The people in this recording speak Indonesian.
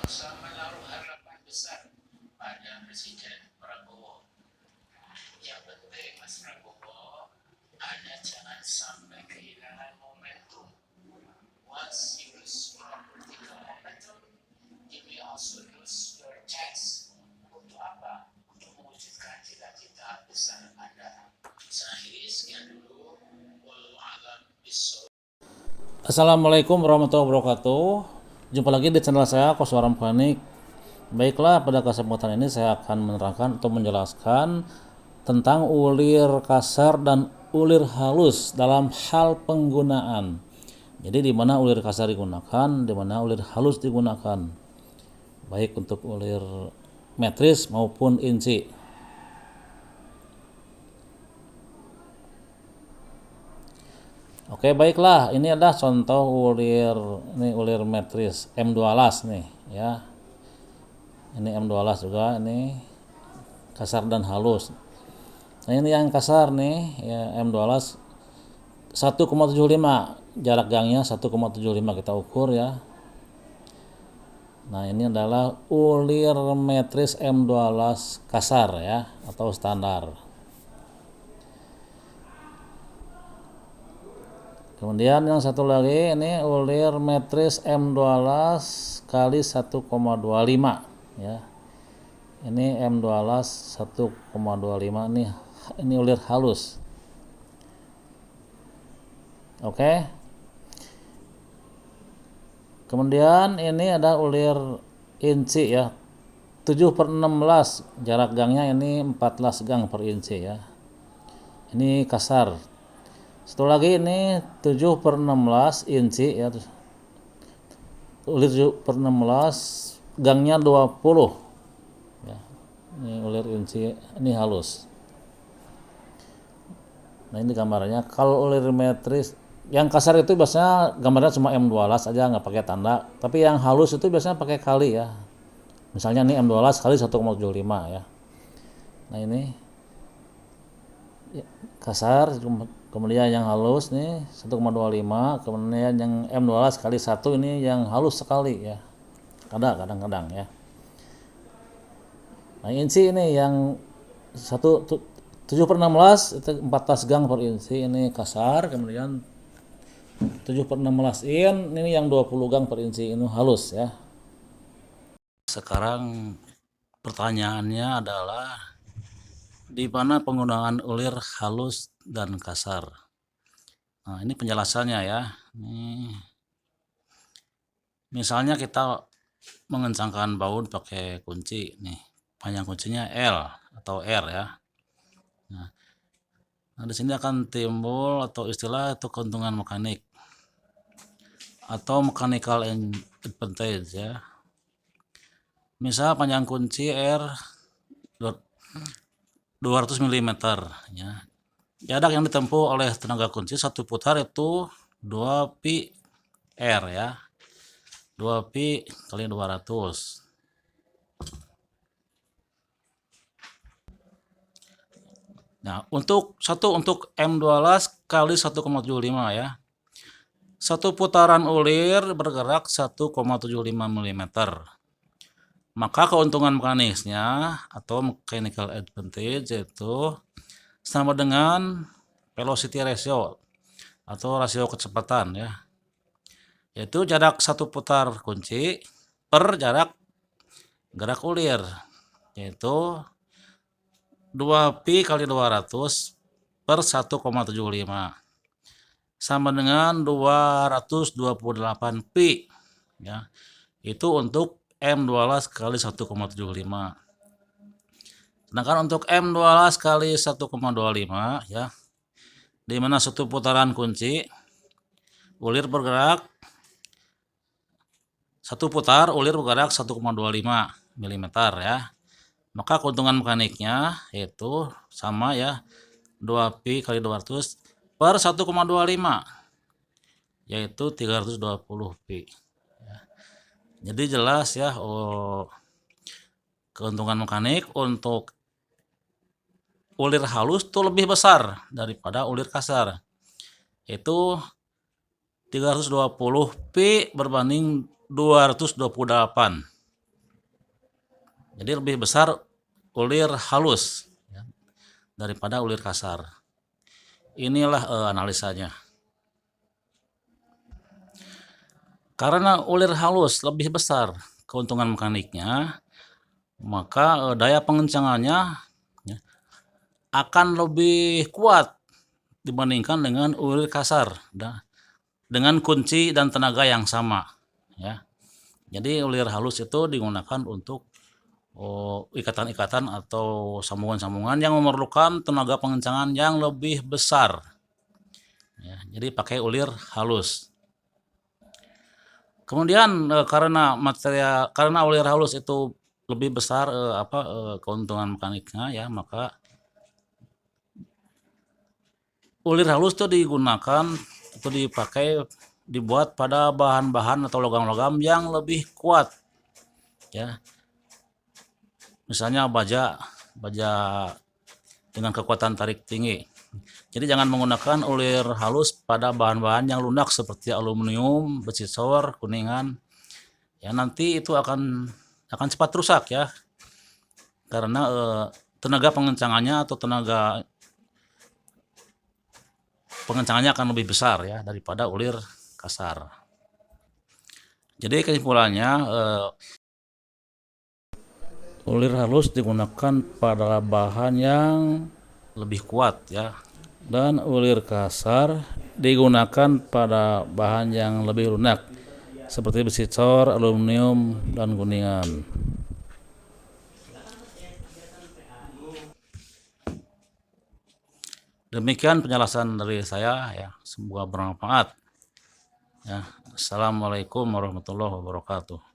bangsa menaruh harapan besar pada Presiden Prabowo. Yang penting Mas Prabowo, Anda jangan sampai kehilangan momentum. Once you lose your political momentum, you may also lose your chance. Untuk apa? Untuk mewujudkan cita-cita besar Anda. Saya sekian dulu. Wallahu a'lam bishawab. Assalamualaikum warahmatullahi wabarakatuh. Jumpa lagi di channel saya, Koswara Mekanik. Baiklah, pada kesempatan ini saya akan menerangkan atau menjelaskan tentang ulir kasar dan ulir halus dalam hal penggunaan. Jadi di mana ulir kasar digunakan, di mana ulir halus digunakan, baik untuk ulir metris maupun inci. Oke, baiklah, ini adalah contoh ulir, ini ulir metris M2 las nih ya. Ini M2 las juga, ini kasar dan halus. Nah, ini yang kasar nih ya, M2 las 1,75, jarak gangnya 1,75 kita ukur ya. Nah, ini adalah ulir metris M2 las kasar ya, atau standar. Kemudian yang satu lagi ini ulir metris M2 las kali 1,25 ya. Ini M2 las 1,25, ini ulir halus. Oke. Kemudian ini ada ulir inci ya. 7/16, jarak gangnya ini 14 gang per inci ya. Ini kasar. Satu lagi ini 7/16 inci ya. Ulir 7/16, gangnya 20 ya. Ini ulir inci, ini halus. Nah, ini gambarnya. Kalau ulir metris yang kasar itu biasanya gambarnya cuma M2 las aja, nggak pakai tanda. Tapi yang halus itu biasanya pakai kali ya. Misalnya ini M2 las kali 1,75 ya. Nah, ini kasar, kemudian yang halus nih 1,25, kemudian yang M2 las kali 1 ini yang halus sekali ya. Kadang-kadang ya. Nah, inci ini yang 7/16 itu 14 gang per inci, ini kasar. Kemudian 7/16 ini yang 20 gang per inci, ini halus ya. Sekarang pertanyaannya adalah di mana penggunaan ulir halus dan kasar. Nah, ini penjelasannya ya. Misalnya kita mengencangkan baut pakai kunci nih, panjang kuncinya L atau R ya. Nah, di sini akan timbul atau istilah itu keuntungan mekanik atau mechanical advantage ya. Misal panjang kunci R 200 mm ya. Jarak yang ditempuh oleh tenaga kunci satu putar itu 2 pi R ya. 2 pi kali 200. Nah, untuk M2 las kali 1,75 ya. Satu putaran ulir bergerak 1,75 mm. Maka keuntungan mekanisnya atau mechanical advantage itu sama dengan velocity ratio atau rasio kecepatan ya. Yaitu jarak satu putar kunci per jarak gerak ulir, yaitu 2 pi kali 200 per 1,75 sama dengan 228 pi ya. Itu untuk M2 las kali 1,75. Sedangkan untuk M2 las kali 1,25 ya, di mana satu putaran kunci ulir bergerak satu putar ulir bergerak 1,25 mm ya. Maka keuntungan mekaniknya yaitu sama ya, 2 pi kali 200 per 1,25 yaitu 320 pi ya. Jadi jelas ya, keuntungan mekanik untuk ulir halus itu lebih besar daripada ulir kasar, yaitu 320 pi berbanding 228 Jadi lebih besar ulir halus ya, daripada ulir kasar. Inilah analisanya. Karena ulir halus lebih besar keuntungan mekaniknya, maka daya pengencangannya ya, akan lebih kuat dibandingkan dengan ulir kasar dengan kunci dan tenaga yang sama ya. Jadi ulir halus itu digunakan untuk ikatan-ikatan atau sambungan-sambungan yang memerlukan tenaga pengencangan yang lebih besar ya, jadi pakai ulir halus. Kemudian karena ulir halus itu lebih besar keuntungan mekaniknya ya, maka ulir halus itu digunakan atau dibuat pada bahan-bahan atau logam-logam yang lebih kuat ya. Misalnya baja dengan kekuatan tarik tinggi. Jadi jangan menggunakan ulir halus pada bahan-bahan yang lunak seperti aluminium, besi sor, kuningan. Ya nanti itu akan cepat rusak ya. Karena tenaga pengencangannya atau tenaga pengencangannya akan lebih besar ya daripada ulir kasar. Jadi kesimpulannya ulir halus digunakan pada bahan yang lebih kuat ya, dan ulir kasar digunakan pada bahan yang lebih lunak seperti besi cor, aluminium, dan kuningan. Demikian penjelasan dari saya ya, semoga bermanfaat ya. Assalamualaikum warahmatullahi wabarakatuh.